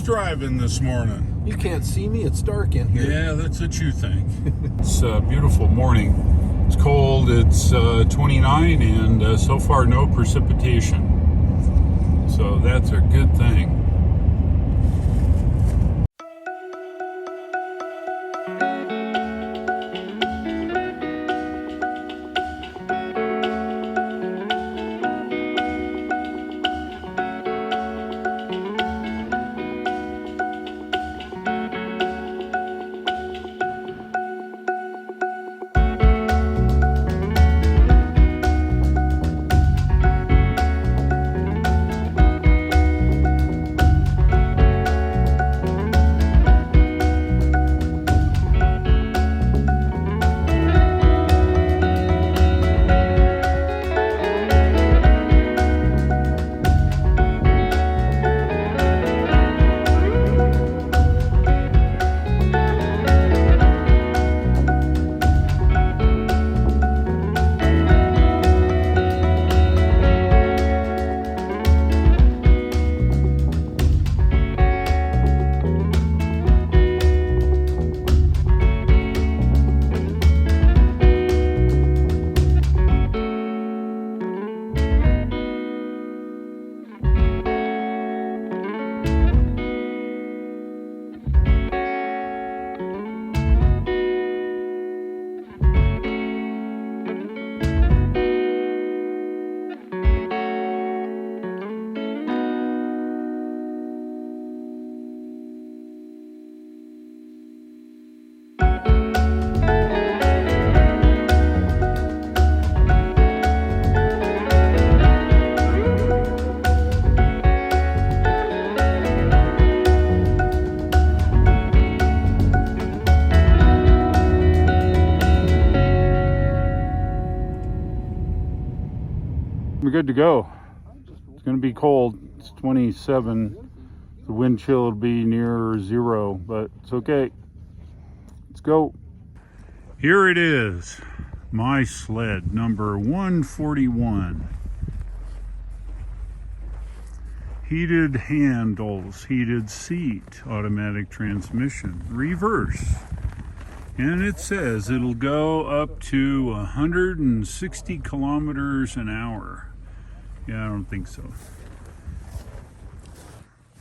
Who's driving this morning? You can't see me, it's dark in here. Yeah, that's what you think. It's a beautiful morning. It's cold, it's 29, and so far no precipitation. So that's a good thing. We're good to go. It's going to be cold. It's 27. The wind chill will be near 0, but it's okay. Let's go. Here it is. My sled, number 141. Heated handles, heated seat, automatic transmission, reverse. And it says it'll go up to 160 kilometers an hour. Yeah, I don't think so.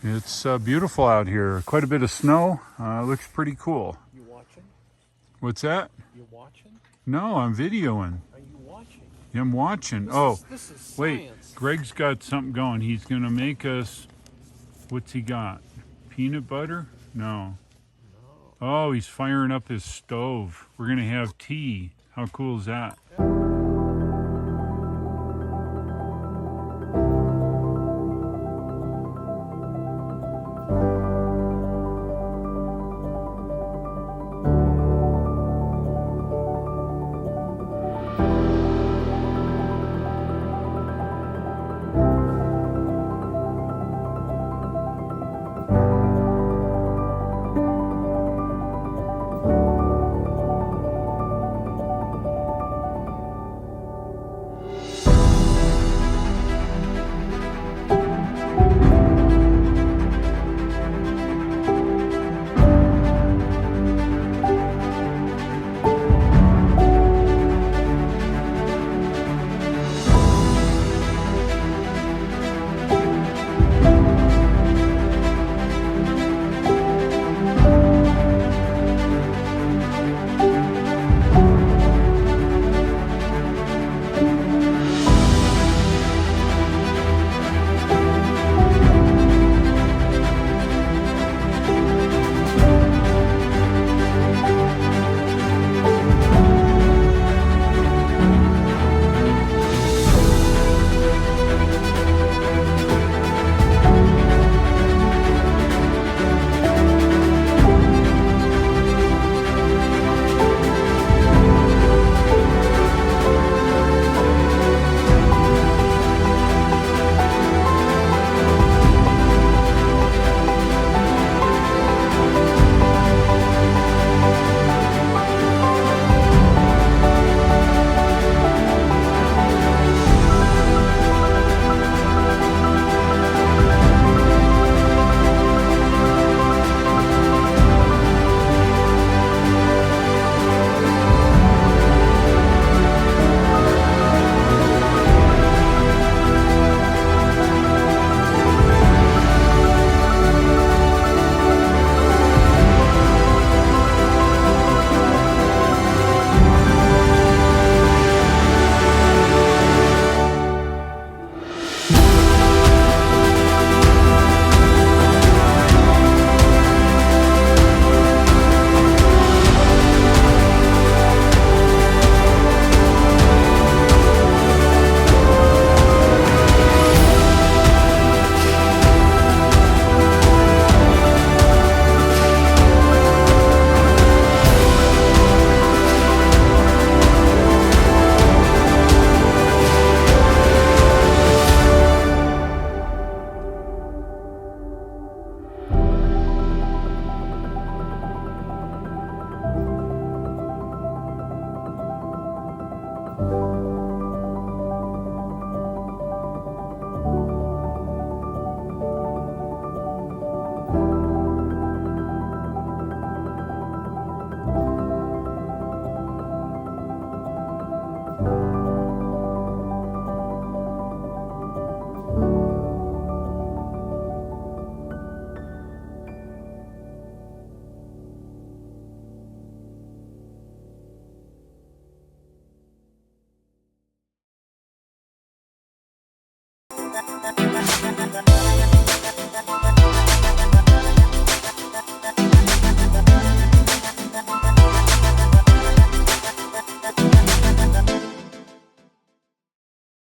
It's beautiful out here. Quite a bit of snow. Looks pretty cool. You watching? What's that? You watching? No, I'm videoing. Are you watching? I'm watching. This is wait. science. Greg's got something going. He's going to make us... What's he got? Peanut butter? No. Oh, he's firing up his stove. We're going to have tea. How cool is that?